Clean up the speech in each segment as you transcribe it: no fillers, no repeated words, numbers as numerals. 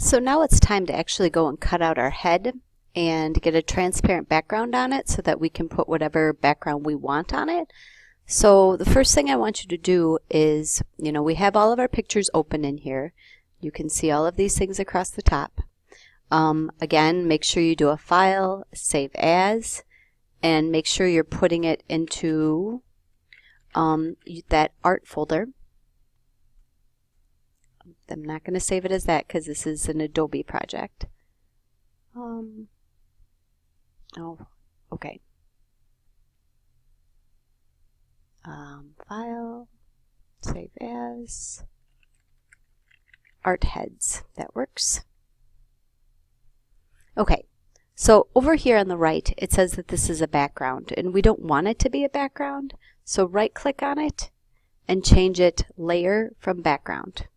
So now it's time to actually go and cut out our head and get a transparent background on it so that we can put whatever background we want on it. So the first thing I want you to do is, we have all of our pictures open in here. You can see all of these things across the top. Again, make sure you do a file, save as, and make sure you're putting it into that art folder. I'm not going to save it as that because this is an Adobe project. Oh, okay. File, save as, art heads. That works. Okay, so over here on the right, it says that this is a background, and we don't want it to be a background. So right-click on it and change it Layer from Background.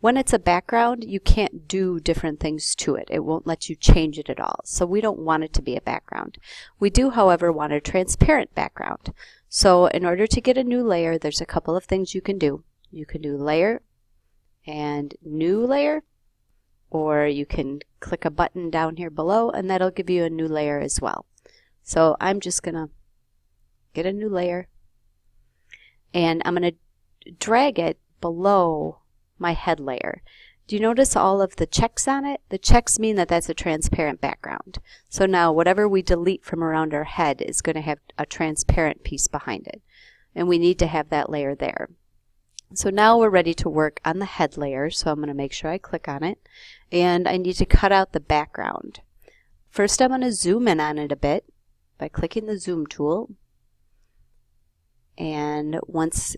When it's a background, you can't do different things to it. It won't let you change it at all. So we don't want it to be a background. We do, however, want a transparent background. So in order to get a new layer, there's a couple of things you can do. You can do Layer and New Layer, or you can click a button down here below and that'll give you a new layer as well. So I'm just going to get a new layer and I'm going to drag it below my head layer. Do you notice all of the checks on it? The checks mean that that's a transparent background. So now whatever we delete from around our head is going to have a transparent piece behind it. And we need to have that layer there. So now we're ready to work on the head layer. So I'm going to make sure I click on it. And I need to cut out the background. First I'm going to zoom in on it a bit by clicking the zoom tool. And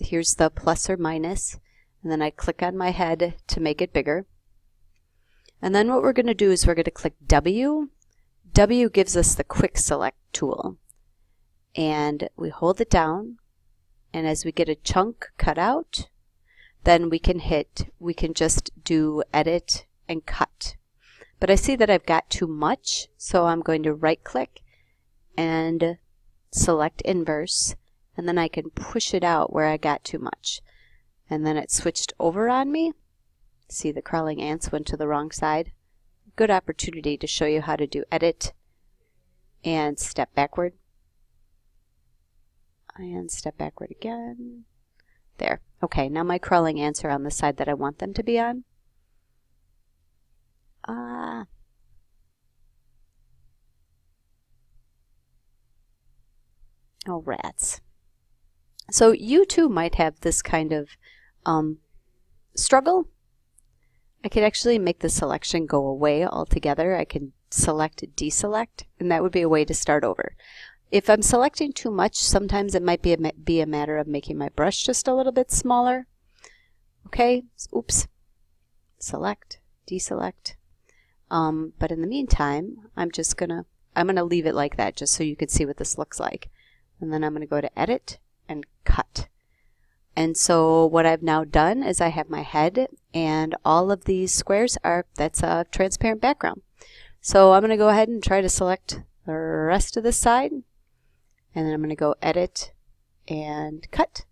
here's the plus or minus. And then I click on my head to make it bigger. And then what we're going to do is we're going to click W. W gives us the quick select tool. And we hold it down. And as we get a chunk cut out, then we can just do edit and cut. But I see that I've got too much, so I'm going to right click and select inverse. And then I can push it out where I got too much. And then it switched over on me. See, the crawling ants went to the wrong side. Good opportunity to show you how to do edit and step backward. And step backward again. There. Okay, now my crawling ants are on the side that I want them to be on. Oh, rats. So you too might have this kind of struggle. I could actually make the selection go away altogether. I can select deselect, and that would be a way to start over. If I'm selecting too much, sometimes it might be a matter of making my brush just a little bit smaller. Okay, oops, select, deselect. But in the meantime, I'm gonna leave it like that just so you can see what this looks like. And then I'm gonna go to edit and cut. And so what I've now done is I have my head and all of these squares that's a transparent background. So I'm going to go ahead and try to select the rest of this side, and then I'm going to go edit and cut.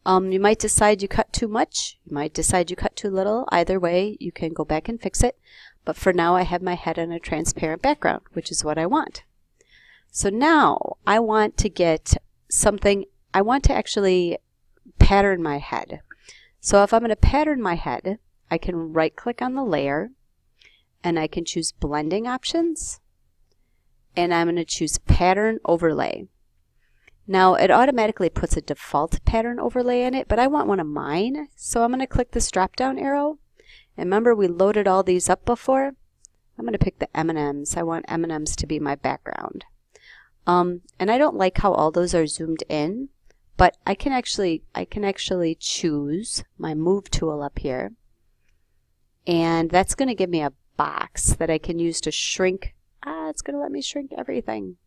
You might decide you cut too much, you might decide you cut too little. Either way, you can go back and fix it. But for now I have my head on a transparent background, which is what I want. So now I want to get something. I want to actually pattern my head. So if I'm going to pattern my head, I can right click on the layer and I can choose blending options and I'm going to choose pattern overlay. Now it automatically puts a default pattern overlay in it, but I want one of mine. So I'm going to click this drop down arrow, and remember we loaded all these up before. I'm going to pick the M&Ms. I want M&Ms to be my background. And I don't like how all those are zoomed in. But I can actually choose my move tool up here, and that's going to give me a box that I can use to shrink. It's going to let me shrink everything.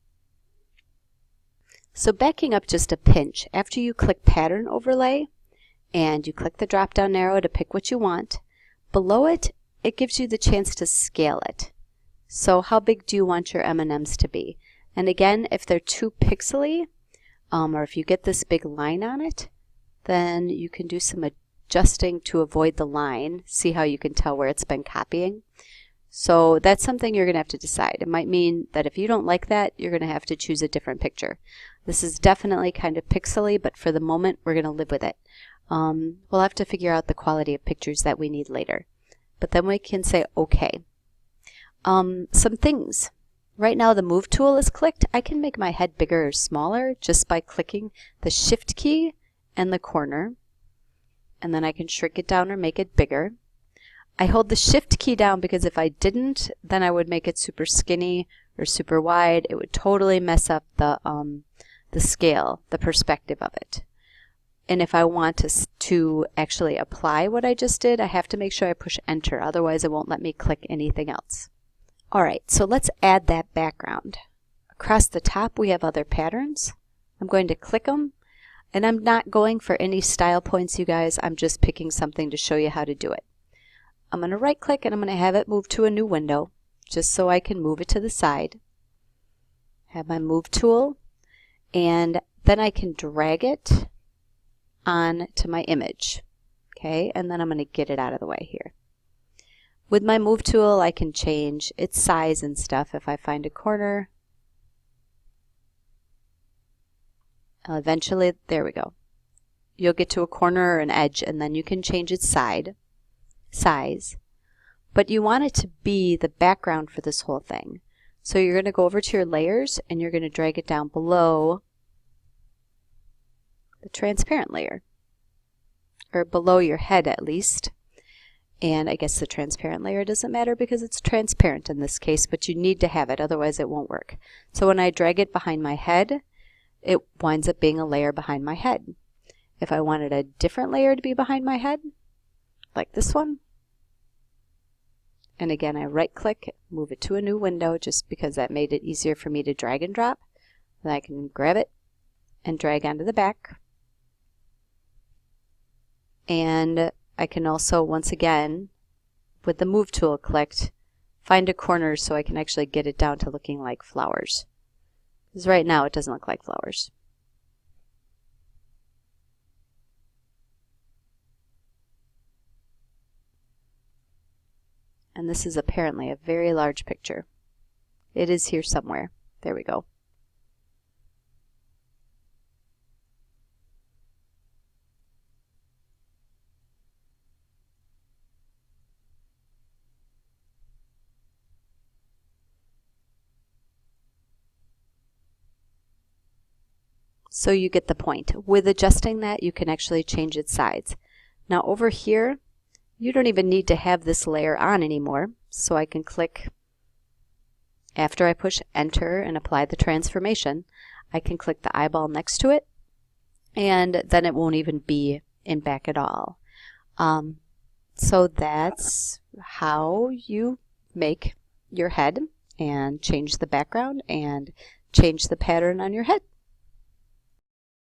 So backing up just a pinch, after you click pattern overlay and you click the drop down arrow to pick what you want, below it, it gives you the chance to scale it. So how big do you want your M&Ms to be? And again, if they're too pixely, or if you get this big line on it, then you can do some adjusting to avoid the line. See how you can tell where it's been copying? So that's something you're going to have to decide. It might mean that if you don't like that, you're going to have to choose a different picture. This is definitely kind of pixely, but for the moment, we're going to live with it. We'll have to figure out the quality of pictures that we need later. But then we can say, okay. Some things. Right now the Move tool is clicked. I can make my head bigger or smaller just by clicking the Shift key and the corner. And then I can shrink it down or make it bigger. I hold the Shift key down because if I didn't, then I would make it super skinny or super wide. It would totally mess up the scale, the perspective of it. And if I want to actually apply what I just did, I have to make sure I push Enter. Otherwise, it won't let me click anything else. All right, so let's add that background. Across the top, we have other patterns. I'm going to click them. And I'm not going for any style points, you guys. I'm just picking something to show you how to do it. I'm going to right click and I'm going to have it move to a new window just so I can move it to the side. Have my Move tool, and then I can drag it on to my image. Okay, and then I'm going to get it out of the way here. With my Move tool, I can change its size and stuff. If I find a corner, eventually, there we go. You'll get to a corner or an edge, and then you can change its size. But you want it to be the background for this whole thing. So you're going to go over to your layers, and you're going to drag it down below the transparent layer, or below your head at least. And I guess the transparent layer doesn't matter because it's transparent in this case, but you need to have it, otherwise it won't work. So when I drag it behind my head, it winds up being a layer behind my head. If I wanted a different layer to be behind my head, like this one, and again I right click, move it to a new window just because that made it easier for me to drag and drop. Then I can grab it and drag onto the back. And I can also, once again, with the Move tool clicked, find a corner so I can actually get it down to looking like flowers. Because right now it doesn't look like flowers. And this is apparently a very large picture. It is here somewhere. There we go. So you get the point. With adjusting that, you can actually change its size. Now over here, you don't even need to have this layer on anymore. So I can click, after I push Enter and apply the transformation, I can click the eyeball next to it, and then it won't even be in back at all. So that's how you make your head and change the background and change the pattern on your head.